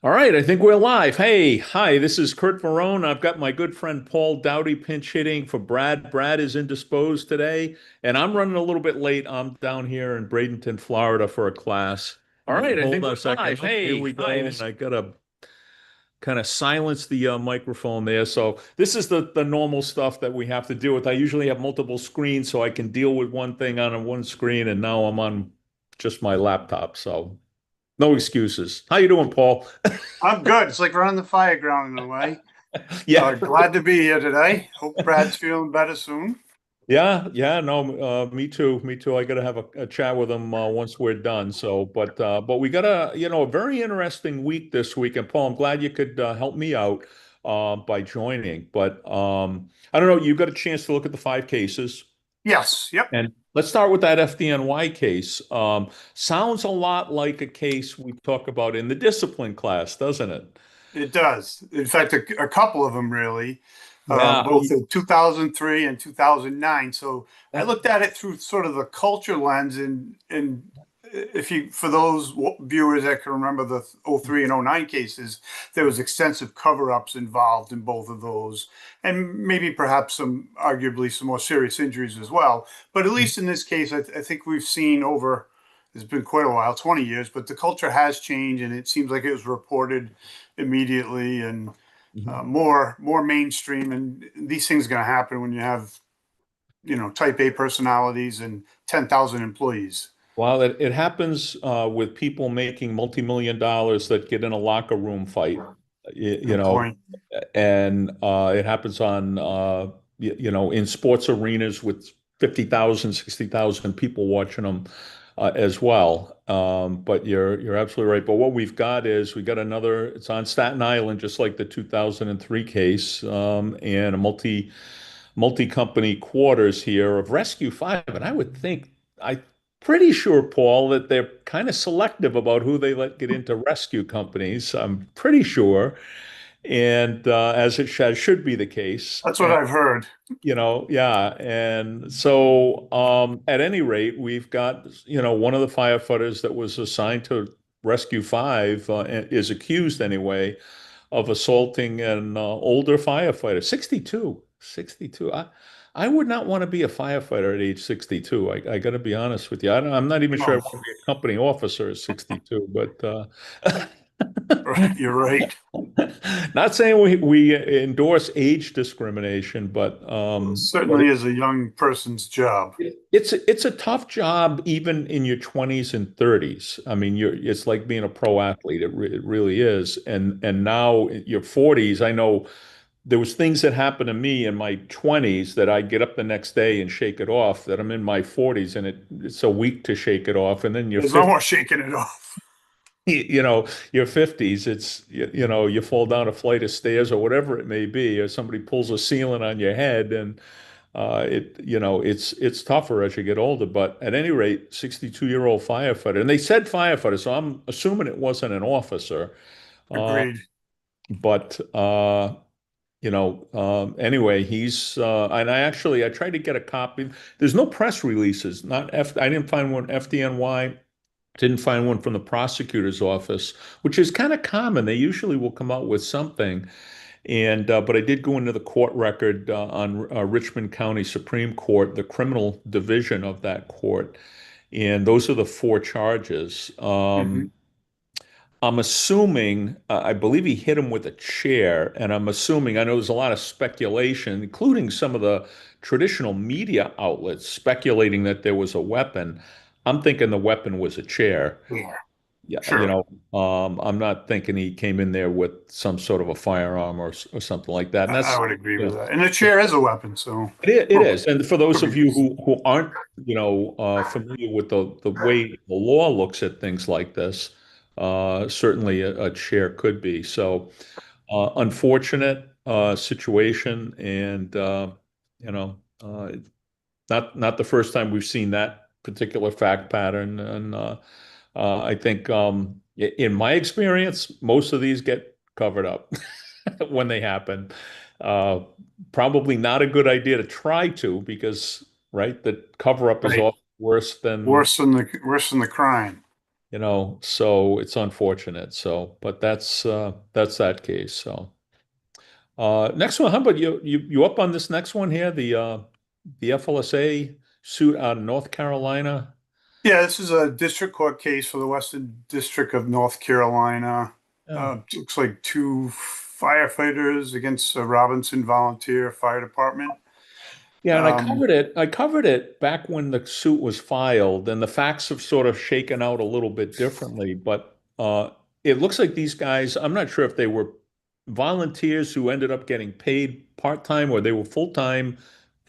All right, I think we're live. Hey, hi, this is Kurt Varone. I've got my good friend Paul Dowdy pinch hitting for Brad. Brad is indisposed today, and I'm running a little bit late. I'm down here in Bradenton, Florida for a class. All right, I Hold think on we're a second. live. Here Hey, we hi, go. I gotta kind of silence the microphone there. So this is the normal stuff that we have to deal with. I usually have multiple screens so I can deal with one thing on one screen, and now I'm on just my laptop. So no excuses. How you doing, Paul? I'm good. It's like running the fire ground in a way. Yeah. Glad to be here today. Hope Brad's feeling better soon. Yeah, no, me too, me too. I gotta have a chat with him once we're done. So, but we got a very interesting week this week. And Paul, I'm glad you could help me out by joining. But I don't know, you got a chance to look at the five cases, Yes. Yep. and let's start with that FDNY case. Sounds a lot like a case we talk about in the discipline class, doesn't it? It does. In fact, a couple of them really, Yeah. both in 2003 and 2009. So I looked at it through sort of the culture lens, and if you, for those viewers that can remember the '03 and '09 cases, there was extensive cover-ups involved in both of those, and maybe perhaps arguably some more serious injuries as well. But at least in this case, I think we've seen over. It's been quite a while, 20 years, but the culture has changed, and it seems like it was reported immediately and Mhm. more mainstream. And these things are going to happen when you have type A personalities and 10,000 employees. Well, it happens with people making multi-million dollars that get in a locker room fight, you Good know, point. and it happens on, in sports arenas with 50,000, 60,000 people watching them as well. But you're absolutely right. But what we've got is we got another, it's on Staten Island, just like the 2003 case, and a multi-company quarters here of Rescue 5. And I would think, I'm pretty sure, Paul, that they're kind of selective about who they let get into rescue companies. I'm pretty sure. And as it should be the case. That's what And, I've heard. yeah. And so at any rate, we've got, one of the firefighters that was assigned to Rescue 5 is accused anyway of assaulting an older firefighter, 62, 62. I would not want to be a firefighter at age 62. I got to be honest with you. I'm not even sure I No, want to be a company officer at 62, but you're right. not saying we endorse age discrimination, Well, it but certainly is a young person's job. it's a tough job even in your 20s and 30s. I mean, it's like being a pro athlete. It really is. And now in your 40s, I know there was things that happened to me in my 20s that I get up the next day and shake it off, that I'm in my 40s and it's a week to shake it off. And then you're There's no 50, more shaking it off. your 50s, it's you fall down a flight of stairs or whatever it may be, or somebody pulls a ceiling on your head, and it's tougher as you get older. But at any rate, 62-year-old firefighter, and they said firefighter, so I'm assuming it wasn't an officer. Uh, Agreed. but anyway, and I tried to get a copy. There's no press releases. I didn't find one FDNY. Didn't find one from the prosecutor's office, which is kind of common. They usually will come out with something. And but I did go into the court record on Richmond County Supreme Court, the criminal division of that court, and those are the four charges. Hmm. I'm assuming, I believe he hit him with a chair, and I'm assuming, I know there's a lot of speculation, including some of the traditional media outlets speculating that there was a weapon. I'm thinking the weapon was a chair. Yeah, Yeah, sure. I'm not thinking he came in there with some sort of a firearm or something like that. And I that's, would agree you with know, that. And the chair is a weapon, so it well, is. And for those could be of you used. who aren't, familiar with the way the law looks at things like this, certainly a chair could be. So, unfortunate situation, and you know, uh, not the first time we've seen that particular fact pattern. And I think, in my experience, most of these get covered up when they happen. Uh, Probably not a good idea to try to, because, right, the cover up is Right. often worse than. Worse than the crime. so it's unfortunate. So, but that's that case. So, next one, how about you up on this next one here, the FLSA suit out of North Carolina? Yeah, this is a district court case for the Western District of North Carolina. Yeah. Looks like two firefighters against the Robinson Volunteer Fire Department. Yeah, and I Um, covered it. I covered it back when the suit was filed, and the facts have sort of shaken out a little bit differently. But it looks like these guys, I'm not sure if they were volunteers who ended up getting paid part-time or they were full-time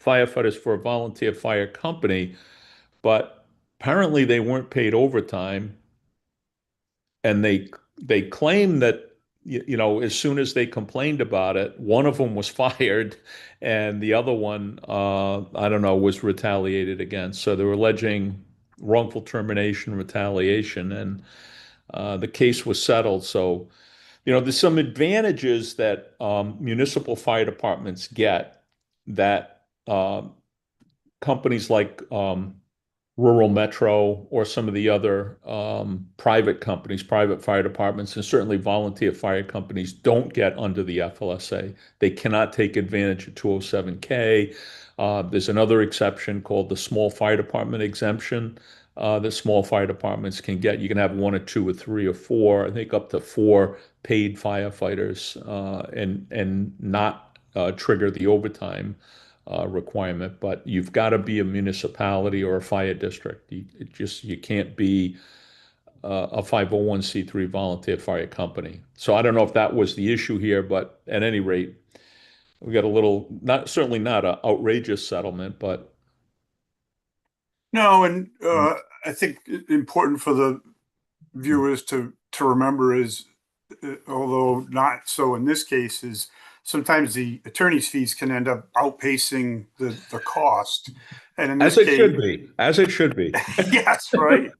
firefighters for a volunteer fire company, but apparently they weren't paid overtime, and they claim that as soon as they complained about it, one of them was fired, and the other one, I don't know, was retaliated against. So they were alleging wrongful termination, retaliation, and the case was settled. So there's some advantages that municipal fire departments get that companies like Rural Metro or some of the other private companies, private fire departments, and certainly volunteer fire companies don't get under the FLSA. They cannot take advantage of 207K. There's another exception called the small fire department exemption that small fire departments can get. You can have one or two or three or four, I think up to four paid firefighters and not trigger the overtime requirement, but you've got to be a municipality or a fire district. You can't be a 501(c)(3) volunteer fire company. So I don't know if that was the issue here, but at any rate, we got a little, not certainly not an outrageous settlement, but no, and I think important for the viewers to remember is, although not so in this case, is sometimes the attorney's fees can end up outpacing the cost. And in this as it case, should be, as it should be. yes, right.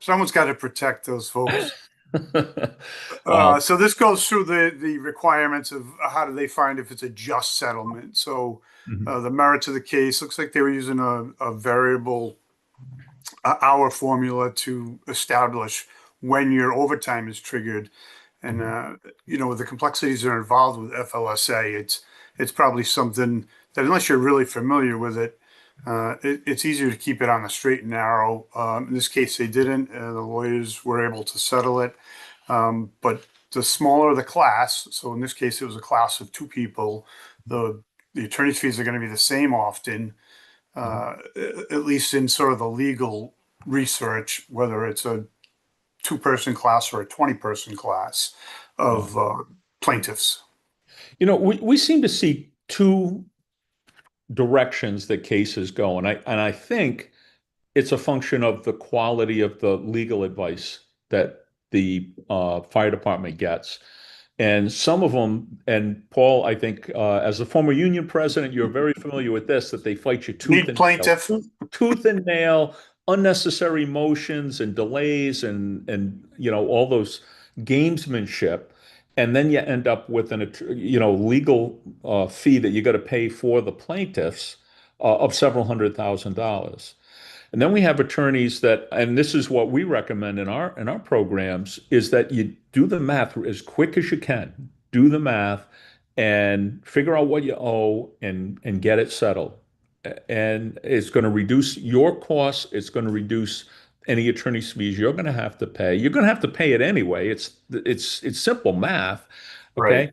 Someone's got to protect those folks. Um, So this goes through the requirements of how do they find if it's a just settlement. So mhm, the merits of the case looks like they were using a variable hour formula to establish when your overtime is triggered. And mhm, with the complexities that are involved with FLSA, it's probably something that unless you're really familiar with it, it's easier to keep it on the straight and narrow. In this case, they didn't. The lawyers were able to settle it. But the smaller the class, so in this case, it was a class of two people, the attorney's fees are going to be the same often, mhm. uh, at least in sort of the legal research, whether it's a two-person class or a 20-person class Yeah. of plaintiffs. We seem to see two directions that cases go, and I think it's a function of the quality of the legal advice that the fire department gets. And some of them, and Paul, I think, as a former union president, you're very familiar with this, that they fight you tooth Need and nail, plaintiff. tooth and nail, unnecessary motions and delays and all those gamesmanship. And then you end up with legal fee that you got to pay for the plaintiffs of several $100,000. And then we have attorneys that, and this is what we recommend in our programs, is that you do the math as quick as you can. Do the math and figure out what you owe and get it settled. And it's going to reduce your costs. It's going to reduce any attorney's fees you're going to have to pay. You're going to have to pay it anyway. It's simple math, Right. okay?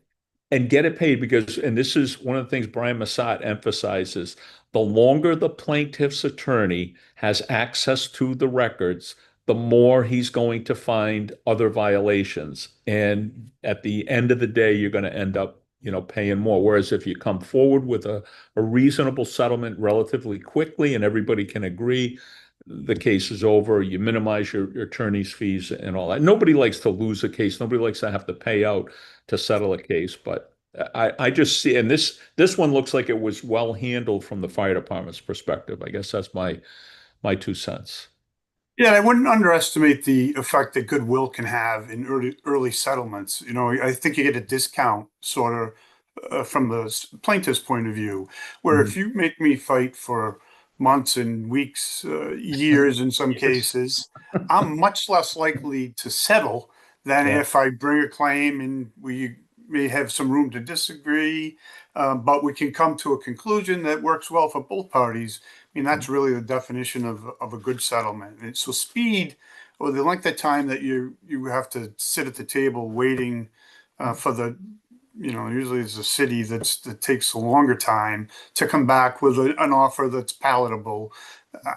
And get it paid because, and this is one of the things Brian Massat emphasizes, the longer the plaintiff's attorney has access to the records, the more he's going to find other violations. And at the end of the day, you're going to end up, paying more. Whereas if you come forward with a reasonable settlement relatively quickly and everybody can agree, the case is over. You minimize your attorney's fees and all that. Nobody likes to lose a case. Nobody likes to have to pay out to settle a case. But I just see, and this one looks like it was well handled from the fire department's perspective. I guess that's my 2 cents. Yeah, I wouldn't underestimate the effect that goodwill can have in early settlements. I think you get a discount sort of from the plaintiff's point of view, where if Mhm. you make me fight for months and weeks, years in some Yes. cases, I'm much less likely to settle than Yeah. if I bring a claim and we may have some room to disagree, but we can come to a conclusion that works well for both parties. I mean, that's really the definition of a good settlement. And so speed, or the length of time that you have to sit at the table waiting for the, usually it's a city that takes a longer time to come back with an offer that's palatable.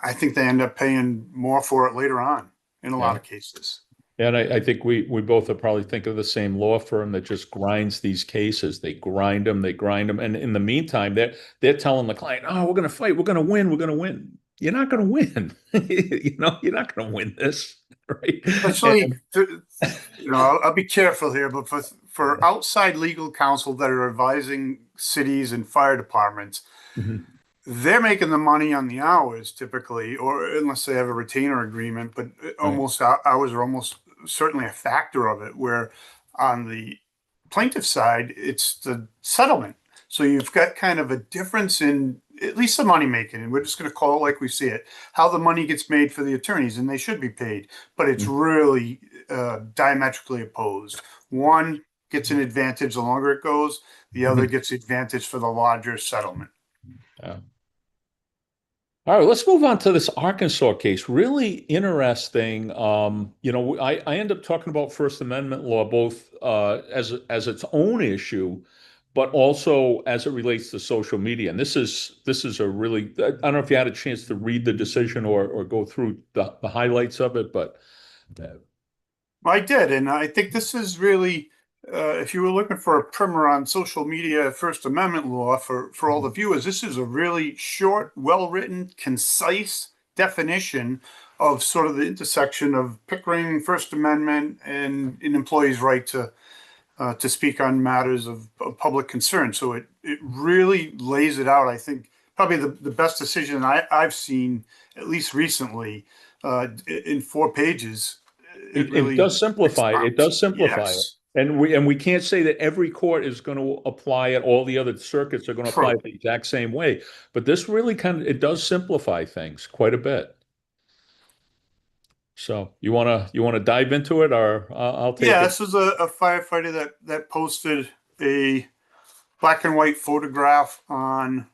I think they end up paying more for it later on in a lot Yeah. of cases. And I think we both are probably think of the same law firm that just grinds these cases. They grind them, they grind them. And in the meantime, they're telling the client, oh, we're gonna fight, we're gonna win, we're gonna win. You're not gonna win. You're not gonna win this, right? Especially, And I'll be careful here, but for outside legal counsel that are advising cities and fire departments, Mhm. they're making the money on the hours typically, or unless they have a retainer agreement, but Right. almost hours are almost certainly a factor of it. Where on the plaintiff side, it's the settlement. So you've got kind of a difference in at least the money making, and we're just going to call it like we see it, how the money gets made for the attorneys, and they should be paid, but it's really diametrically opposed. One gets an advantage the longer it goes, the other Mhm. gets advantage for the larger settlement. Yeah. All right, let's move on to this Arkansas case. Really interesting. I end up talking about First Amendment law both as its own issue, but also as it relates to social media. And this is a really I don't know if you had a chance to read the decision or go through the highlights of it, but I did, and I think this is really, if you were looking for a primer on social media First Amendment law for all the viewers, this is a really short, well-written, concise definition of sort of the intersection of Pickering, First Amendment, and an employee's right to speak on matters of public concern. So it really lays it out. I think probably the best decision I've seen, at least recently, in 4 pages. It it really does simplify it. It expounds. does simplify it. Yes, And we can't say that every court is going to apply it, all the other circuits are going to apply true. it the exact same way. But this really it does simplify things quite a bit. So you wanna dive into it, or I'll take Yeah, it. this is a firefighter that posted a black and white photograph on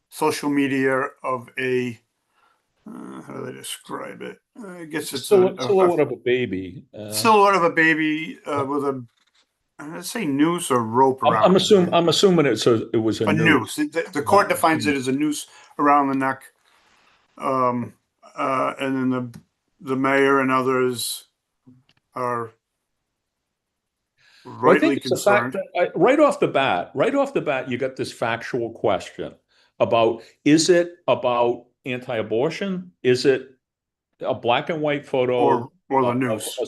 social media of a how do they describe it? I guess it's a Silhouette of a baby. silhouette of a baby with a, let's say, noose or rope I'm around his neck. assuming it was a A noose. noose. The court defines it as a noose around the neck. Um, and then the mayor and others are Well, I think rightly it's the fact concerned. that right off the bat, you got this factual question about is it about anti-abortion? Is it a black and white photo Or the of noose,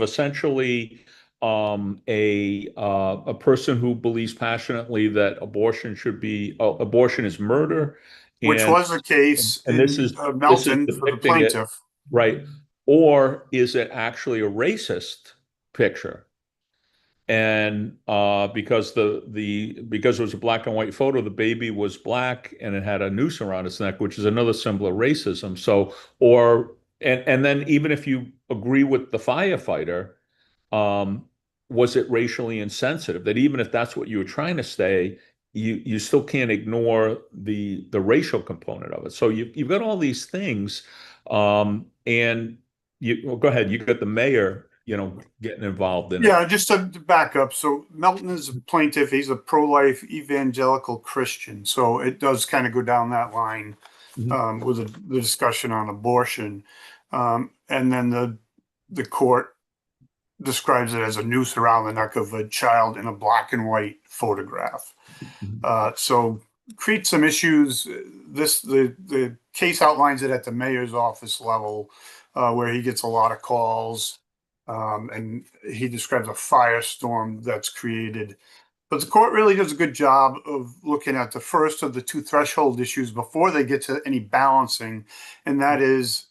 essentially a person who believes passionately that abortion is murder, which and was the case and this in is this is Melton for the depicting it, plaintiff, right? Or is it actually a racist picture? And because it was a black and white photo, the baby was black and it had a noose around its neck, which is another symbol of racism. So, and then even if you agree with the firefighter, um, was it racially insensitive? That even if that's what you were trying to say, you still can't ignore the racial component of it. So you've got all these things, and well, go ahead. You got the mayor, getting involved in it. yeah, just to back up. So Melton is a plaintiff. He's a pro-life evangelical Christian. So it does kind of go down that line Mhm. with the discussion on abortion. And then the court describes it as a noose around the neck of a child in a black and white photograph. Mhm. So create some issues. The case outlines it at the mayor's office level, where he gets a lot of calls, and he describes a firestorm that's created. But the court really does a good job of looking at the first of the two threshold issues before they get to any balancing, and that is,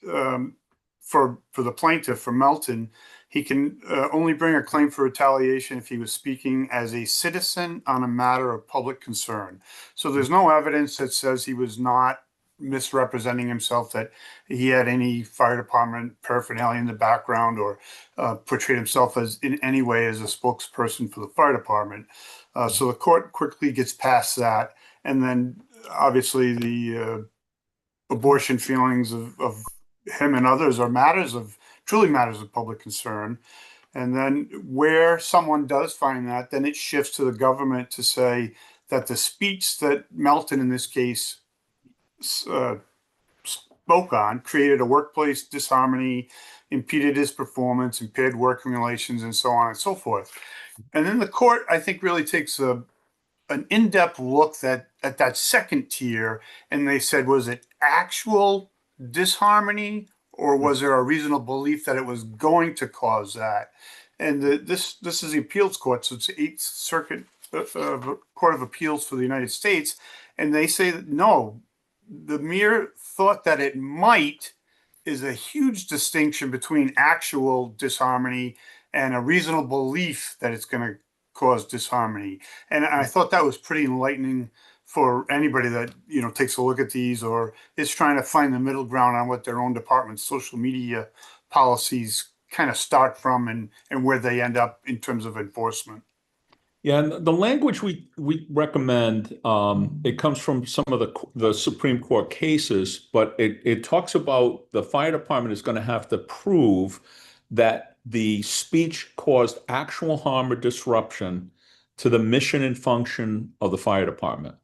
for the plaintiff, for Melton, he can only bring a claim for retaliation if he was speaking as a citizen on a matter of public concern. So there's no evidence that says he was not misrepresenting himself that he had any fire department paraphernalia in the background, or portrayed himself as in any way as a spokesperson for the fire department. So the court quickly gets past that, and then obviously the abortion feelings of him and others are truly matters of public concern. And then where someone does find that, then it shifts to the government to say that the speech that Melton in this case uh, spoke on created a workplace disharmony, impeded his performance, impaired working relations, and so on and so forth. And then the court, I think, really takes an in-depth look at that second tier, and they said, was it actual disharmony, or was there a reasonable belief that it was going to cause that? And this is the appeals court, so it's the Eighth Circuit Court of Appeals for the United States, and they say that no, the mere thought that it might is a huge distinction between actual disharmony and a reasonable belief that it's going to cause disharmony. And I thought that was pretty enlightening for anybody that, takes a look at these or is trying to find the middle ground on what their own department's social media policies kind of start from, and where they end up in terms of enforcement. Yeah, and the language we recommend, it comes from some of the Supreme Court cases, but it talks about the fire department is going to have to prove that the speech caused actual harm or disruption to the mission and function of the fire department.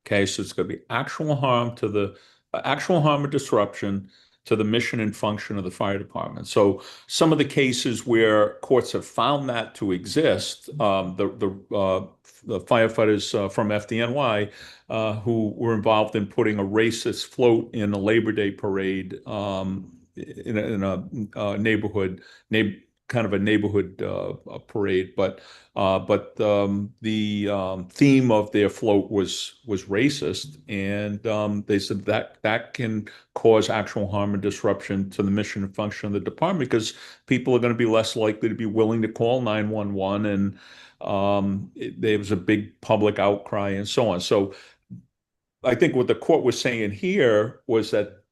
Okay, so it's going to be actual harm or disruption to the mission and function of the fire department. So some of the cases where courts have found that to exist, the firefighters from FDNY who were involved in putting a racist float in a Labor Day parade in a neighborhood, kind of a neighborhood parade, but the theme of their float was racist, and they said that can cause actual harm and disruption to the mission and function of the department, because people are going to be less likely to be willing to call 911, and there was a big public outcry and so on. So I think what the court was saying here was that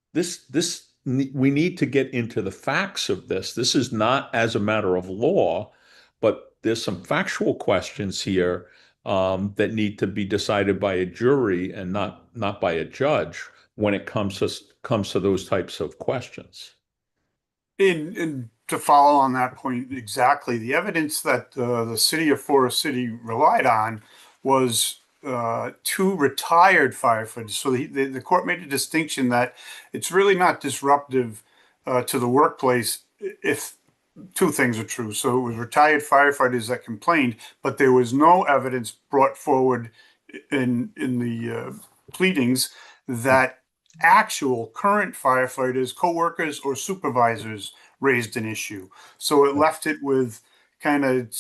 we need to get into the facts of this. This is not as a matter of law, but there's some factual questions here that need to be decided by a jury and not by a judge when it comes to those types of questions. And to follow on that point exactly, the evidence that the city of Forest City relied on was two retired firefighters. So the court made a distinction that it's really not disruptive to the workplace if two things are true. So it was retired firefighters that complained, but there was no evidence brought forward in the pleadings that actual current firefighters, co-workers, or supervisors raised an issue. So it left it with kind of,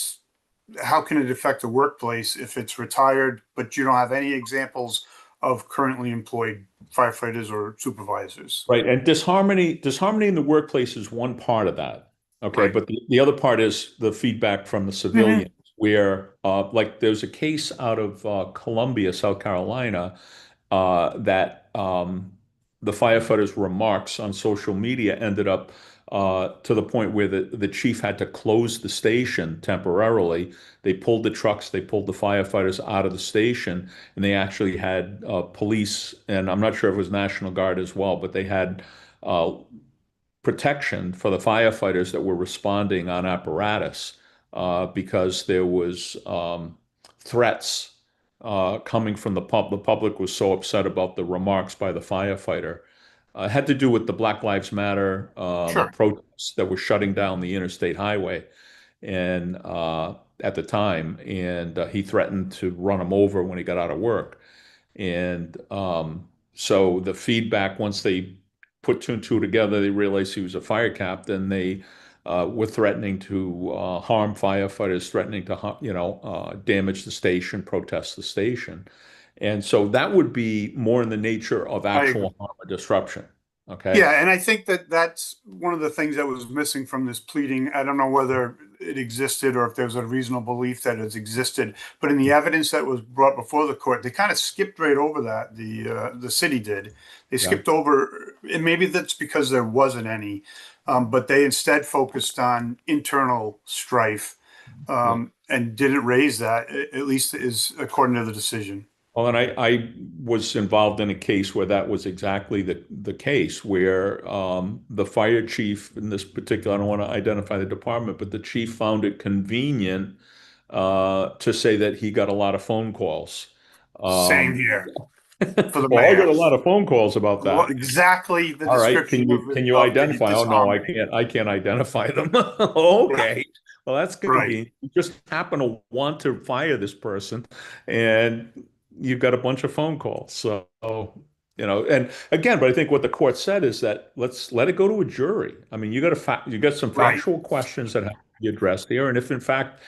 how can it affect the workplace if it's retired, but you don't have any examples of currently employed firefighters or supervisors? Right. And disharmony in the workplace is one part of that. Okay. Right. But the other part is the feedback from the civilians, where like there's a case out of Columbia, South Carolina, that the firefighters' remarks on social media ended up to the point where the chief had to close the station temporarily. They pulled the trucks, they pulled the firefighters out of the station, and they actually had police, and I'm not sure if it was National Guard as well, but they had protection for the firefighters that were responding on apparatus because there was threats coming from the public. The public was so upset about the remarks by the firefighter. It had to do with the Black Lives Matter Sure. protests that were shutting down the interstate highway, and at the time, and he threatened to run him over when he got out of work. And so the feedback, once they put two and two together, they realized he was a fire captain. They were threatening to harm firefighters, threatening to damage the station, protest the station. And so that would be more in the nature of actual harm or disruption. Okay. Yeah, and I think that that's one of the things that was missing from this pleading. I don't know whether it existed or if there was a reasonable belief that it existed. But in the evidence that was brought before the court, they kind of skipped right over that. The city did. They Yeah. skipped over, and maybe that's because there wasn't any, but they instead focused on internal strife, Yeah. and didn't raise that, at least is according to the decision. Well, and I was involved in a case where that was exactly the case, where the fire chief in this particular, I don't want to identify the department, but the chief found it convenient to say that he got a lot of phone calls. Same Um, here for the well, I got mayor. a lot of phone calls about that. Exactly the All right, description can you of the identify? Oh no, I disharmony. can't. I can't identify them. Yeah, Okay, well that's right, convenient. You just happen to want to fire this person, and you've got a bunch of phone calls. So and again, but I think what the court said is that let's let it go to a jury. I mean, you got some right, factual questions that have to be addressed here, and if in fact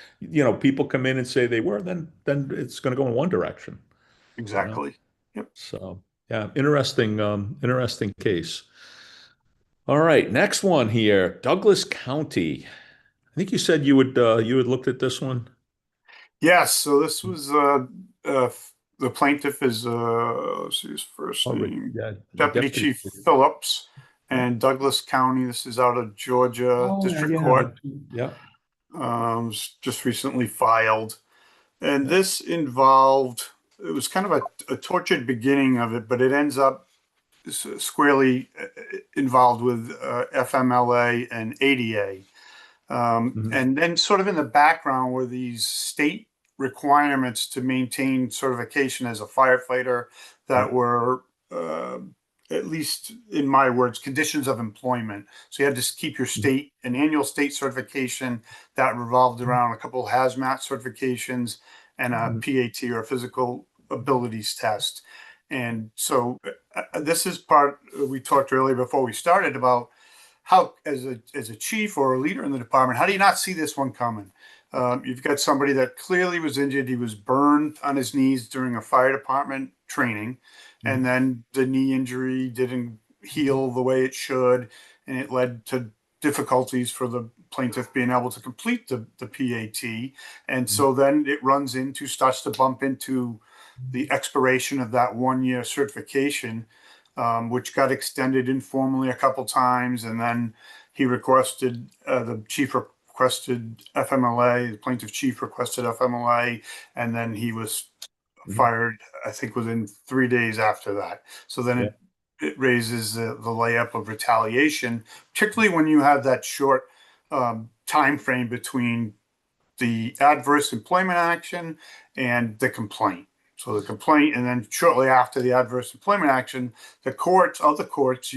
people come in and say they were, then it's going to go in one direction. You know, exactly. Yep. so yeah, interesting case. All right, next one here, Douglas County. I think you said you had looked at this one. Yes. So this was uh, the plaintiff is let's see his first Oh, name, yeah, Deputy Deputy. Chief Phillips, Yeah. and Douglas County. This is out of Georgia Oh, yeah, District yeah, Court. yeah, Just recently filed, and yeah. this involved. It was kind of a tortured beginning of it, but it ends up squarely involved with FMLA and ADA. Mhm. And then sort of in the background were these state requirements to maintain certification as a firefighter Yeah. that were, uh, at least in my words, conditions of employment. So you had to keep your an annual state certification that revolved around a couple of hazmat certifications and a Mhm. PAT or a physical abilities test. And so this is part we talked earlier before we started about how, as a chief or a leader in the department, how do you not see this one coming? You've got somebody that clearly was injured. He was burned on his knees during a fire department training, and Mhm. then the knee injury didn't heal the way it should, and it led to difficulties for the plaintiff being able to complete the PAT. And Mhm. so then it starts to bump into the expiration of that 1 year certification, which got extended informally a couple times, and then the chief requested FMLA, the plaintiff chief requested FMLA, and then he was Mhm. fired, I think, within 3 days after that. So then Yeah. it raises the layup of retaliation, particularly when you have that short time frame between the adverse employment action and the complaint. So the complaint, and then shortly after the adverse employment action, other courts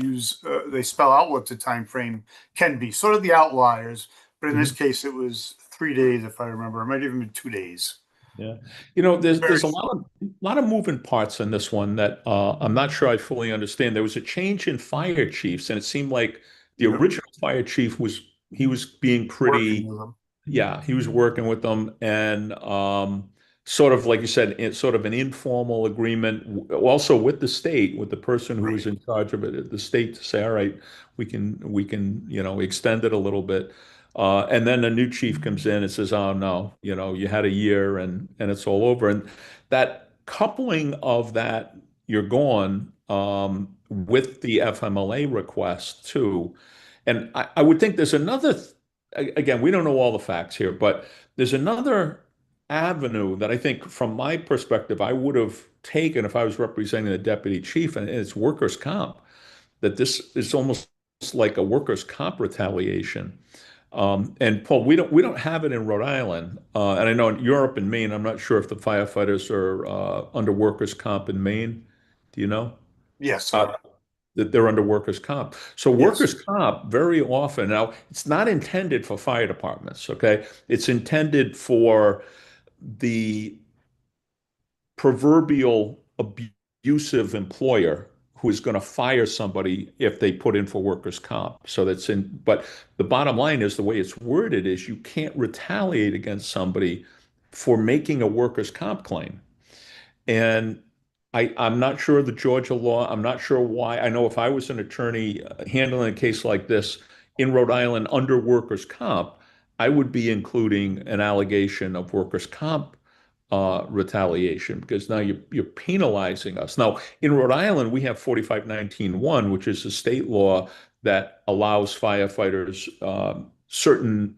they spell out what the time frame can be, sort of the outliers. But in this Mhm. case, it was 3 days, if I remember. It might even be 2 days. Yeah. Very There's a short. lot of moving parts in this one that I'm not sure I fully understand. There was a change in fire chiefs, and it seemed like the Yep. original fire chief was being Working pretty. with them. Yeah, he was working with them, and sort of like you said, it's sort of an informal agreement, also with the state, with the person who was Right. in charge of it, the state to say, all right, we can extend it a little bit, and then a new chief comes in and says, oh no, you had a year and it's all over, and that coupling of that you're gone with the FMLA request too, and I would think there's another. Again, we don't know all the facts here, but there's another avenue that I think, from my perspective, I would have taken if I was representing the deputy chief, and it's workers' comp. That this is almost like a workers' comp retaliation. And Paul, we don't have it in Rhode Island, and I know in Europe and Maine. I'm not sure if the firefighters are under workers' comp in Maine. Do you know? Yes, Uh, sir. that they're under workers' comp. So Yes. workers' comp very often, now it's not intended for fire departments, okay? It's intended for the proverbial abusive employer who is going to fire somebody if they put in for workers' comp. So but the bottom line is, the way it's worded is you can't retaliate against somebody for making a workers' comp claim. And I'm not sure of the Georgia law. I'm not sure why. I know if I was an attorney handling a case like this in Rhode Island under workers' comp, I would be including an allegation of workers' comp retaliation because now you're penalizing us. Now, in Rhode Island, we have 4519(1), which is a state law that allows firefighters certain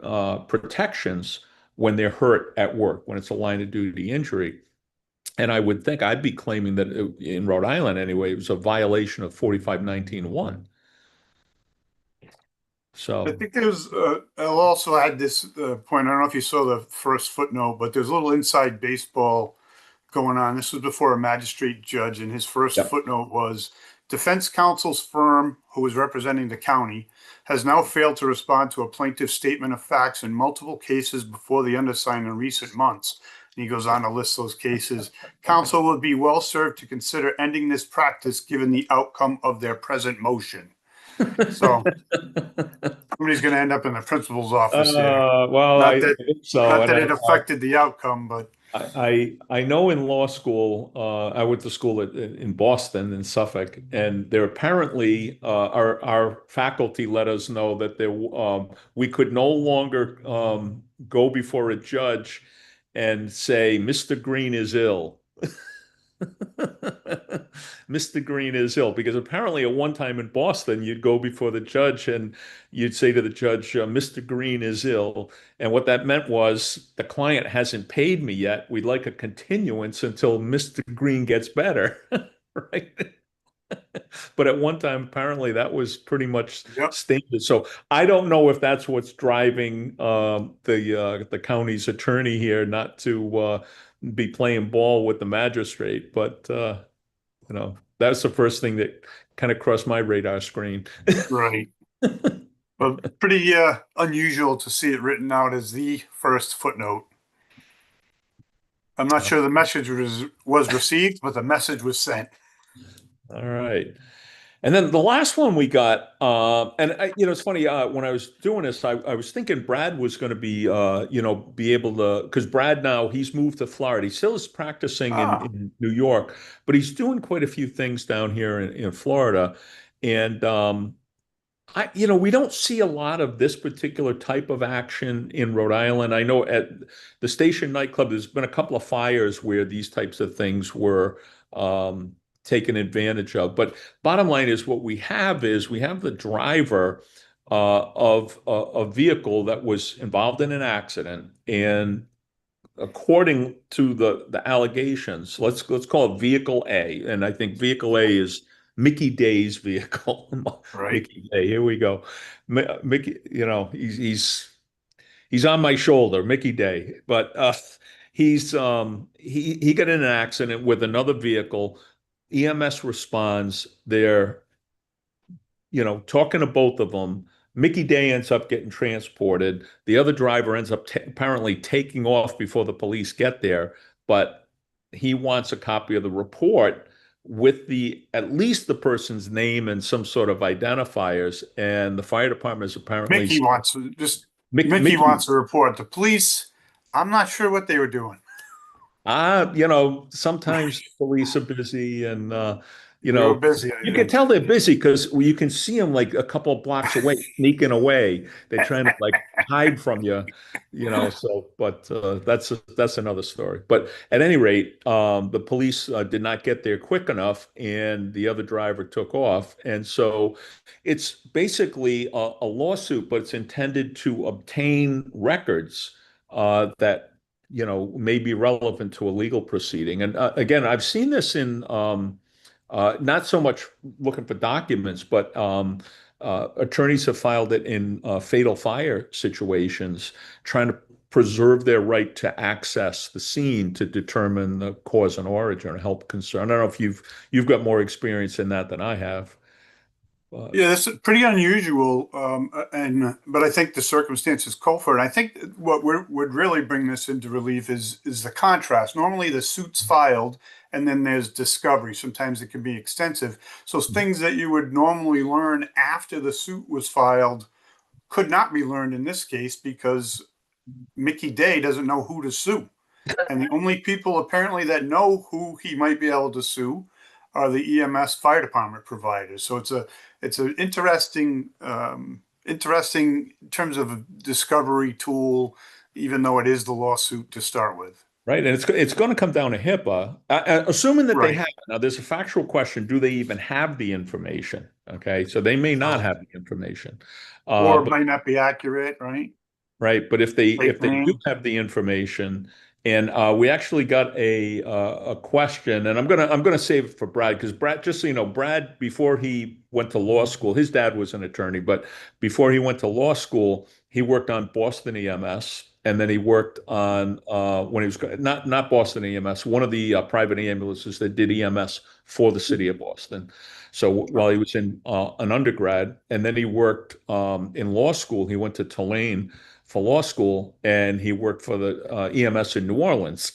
protections when they're hurt at work, when it's a line of duty injury. And I would think I'd be claiming that in Rhode Island anyway, it was a violation of 4519(1). I So, think there's, I'll also add this point. I don't know if you saw the first footnote, but there's a little inside baseball going on. This was before a magistrate judge, and his first yep. footnote was defense counsel's firm, who was representing the county, has now failed to respond to a plaintiff's statement of facts in multiple cases before the undersigned in recent months. And he goes on to list those cases. Counsel would be well served to consider ending this practice given the outcome of their present motion. So somebody's going to end up in the principal's office here. Well, Not I that, think so, not and that it affected the outcome, but I know in law school, I went to school in Boston, in Suffolk, and there apparently our faculty let us know that we could no longer go before a judge and say, "Mr. Green is ill." Mr. Green is ill because apparently at one time in Boston, you'd go before the judge and you'd say to the judge, "Mr. Green is ill." And what that meant was the client hasn't paid me yet. We'd like a continuance until Mr. Green gets better. Right. But at one time, apparently that was pretty much yep, standard. So I don't know if that's what's driving the county's attorney here not to be playing ball with the magistrate. But that's the first thing that kind of crossed my radar screen. right. But pretty unusual to see it written out as the first footnote. I'm not sure the message was received, but the message was sent. All right. And then the last one we got, it's funny, when I was doing this, I was thinking Brad was going to be, be able to, because Brad now, he's moved to Florida. He still is practicing Ah, in New York, but he's doing quite a few things down here in Florida. And, we don't see a lot of this particular type of action in Rhode Island. I know at the Station nightclub, there's been a couple of fires where these types of things were taken advantage of. But bottom line is what we have is we have the driver of a vehicle that was involved in an accident, and according to the allegations, let's call it Vehicle A, and I think Vehicle A is Mickey Day's vehicle. right. Mickey Day, here we go. Mickey, he's on my shoulder, Mickey Day, but he got in an accident with another vehicle. EMS responds. They're talking to both of them. Mickey Day ends up getting transported. The other driver ends up apparently taking off before the police get there, but he wants a copy of the report with at least the person's name and some sort of identifiers. And the fire department is apparently Mickey wants just Mickey Mickey. wants to report. The police, I'm not sure what they were doing. Sometimes police are busy and, They were busy, I you can think. tell they're busy because you can see them like a couple of blocks away, sneaking away. They're trying to like hide from you, but that's another story. But at any rate, the police did not get there quick enough and the other driver took off. And so it's basically a lawsuit, but it's intended to obtain records that may be relevant to a legal proceeding. And again, I've seen this in not so much looking for documents, but attorneys have filed it in fatal fire situations, trying to preserve their right to access the scene to determine the cause and origin or help concern. I don't know if you've got more experience in that than I have. Yeah, that's pretty unusual, but I think the circumstances call for it. I think what would really bring this into relief is the contrast. Normally, the suit's filed, and then there's discovery. Sometimes it can be extensive. So things that you would normally learn after the suit was filed could not be learned in this case because Mickey Day doesn't know who to sue. And the only people apparently that know who he might be able to sue are the EMS fire department providers. So it's an interesting interesting in terms of a discovery tool, even though it is the lawsuit to start with. Right, and it's going to come down to HIPAA, assuming that they Right. have. Now, there's a factual question: do they even have the information? Okay, so they may not Oh. have the information, Or it but might not be accurate, right? right, but if Fake they do name. have the information, and we actually got a question, and I'm gonna save it for Brad because Brad, just so you know, Brad before he went to law school, his dad was an attorney, but before he went to law school, he worked on Boston EMS, and then he worked on when he was not Boston EMS, one of the private ambulances that did EMS for the city of Boston. So while he was in an undergrad, and then he worked in law school, he went to Tulane for law school, and he worked for the EMS in New Orleans.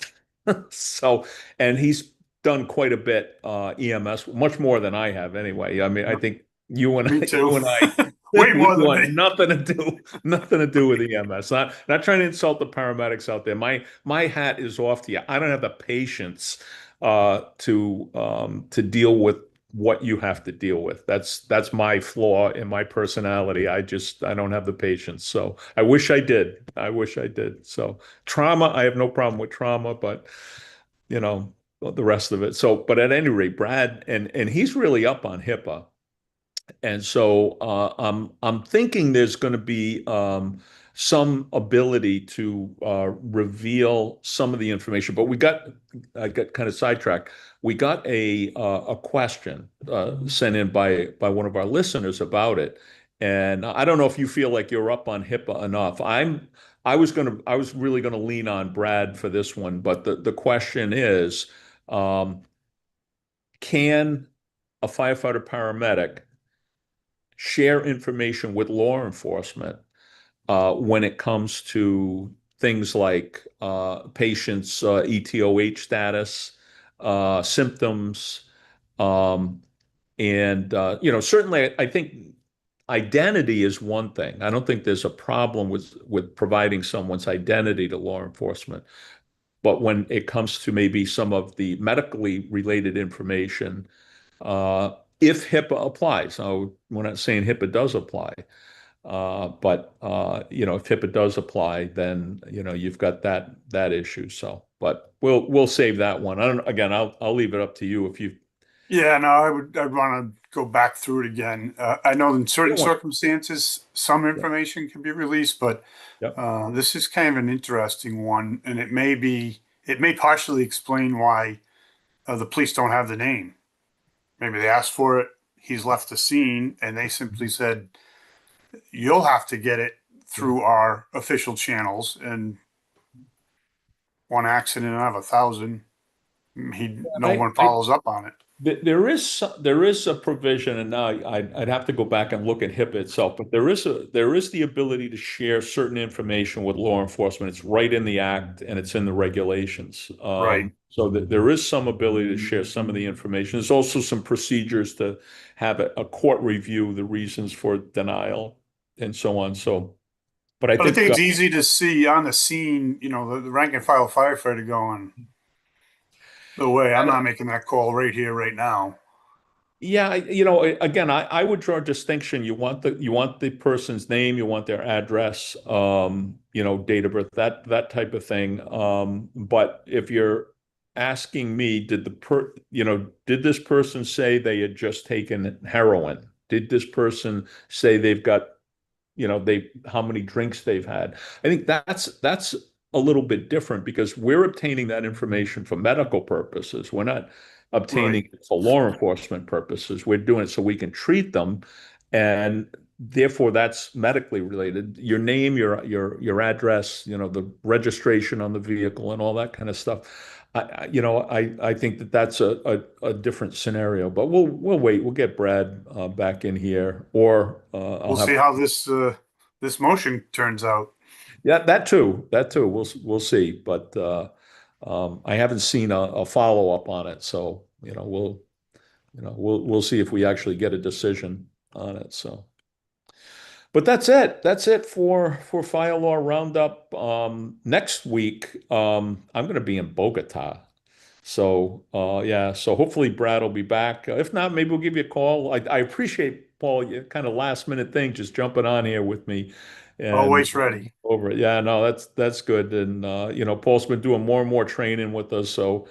So, and he's done quite a bit EMS, much more than I have anyway. I mean, I think you and Me too. you and I, Way we more than want me. nothing to do with EMS. Not trying to insult the paramedics out there. My hat is off to you. I don't have the patience to deal with what you have to deal with. That's my flaw in my personality. I don't have the patience. So I wish I did. I wish I did. So trauma, I have no problem with trauma, but you know, the rest of it. So, but at any rate, Brad and he's really up on HIPAA. And so I'm thinking there's going to be some ability to reveal some of the information. But I got kind of sidetracked. We got a question sent in by one of our listeners about it, and I don't know if you feel like you're up on HIPAA enough. I was really gonna lean on Brad for this one, but the question is, um, can a firefighter paramedic share information with law enforcement when it comes to things like patients' ETOH status, symptoms, um, and certainly I think identity is one thing. I don't think there's a problem with providing someone's identity to law enforcement. But when it comes to maybe some of the medically related information, uh, if HIPAA applies, now we're not saying HIPAA does apply, but if HIPAA does apply, then you've got that issue. So, but we'll save that one. I don't. Again, I'll leave it up to you if you. Yeah, no, I'd want to go back through it again. I know in certain circumstances, some Yep. information can be released, but Yep. this is kind of an interesting one, and it may partially explain why the police don't have the name. Maybe they asked for it, he's left the scene, and they simply said, "You'll have to get it Yeah. through our official channels." And one accident out of 1,000, no I, one I follows up on it. There is a provision, and now I'd have to go back and look at HIPAA itself, but there is the ability to share certain information with law enforcement. It's right in the act and it's in the regulations. Right. So that there is some ability to share some of the information. There's also some procedures to have a court review the reasons for denial and so on. So, but I But I think think it's easy to see on the scene, the rank and file firefighter going, "No way, I'm not making that call right here, right now." yeah, again, I would draw a distinction. You want the person's name, you want their address, date of birth, that type of thing. But if you're asking me, did this person say they had just taken heroin? Did this person say they've got how many drinks they've had? I think that's a little bit different because we're obtaining that information for medical purposes. We're not Right. obtaining it for law enforcement purposes. We're doing it so we can treat them, and therefore that's medically related. Your name, your address, the registration on the vehicle, and all that kind of stuff. I think that's a different scenario, but we'll wait. We'll get Brad back in here, or I'll We'll see have. how this motion turns out. Yeah, that too. That too. We'll see. But I haven't seen a follow up on it, so we'll see if we actually get a decision on it. So, but that's it. That's it for Fire Law Roundup. Next week, I'm going to be in Bogota. So yeah, so hopefully Brad will be back. If not, maybe we'll give you a call. I appreciate Paul, you kind of last minute thing, just jumping on here with me and Always ready. over it. Yeah, no, that's good. And Paul's been doing more and more training with us, so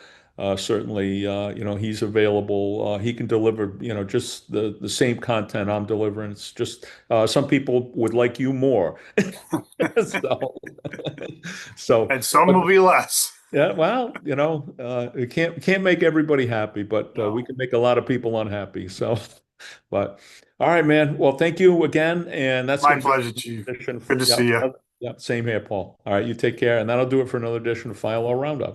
certainly he's available. He can deliver, just the same content I'm delivering. It's just some people would like you more. So, so, And some will but be less. yeah, well, it can't make everybody happy, but we No. can make a lot of people unhappy. So, but all right, man. Well, thank you again, and that's My going to pleasure, be Chief. an edition. Good to Yep, see you. yep, same here, Paul. All right, you take care, and that'll do it for another edition of File All Roundup.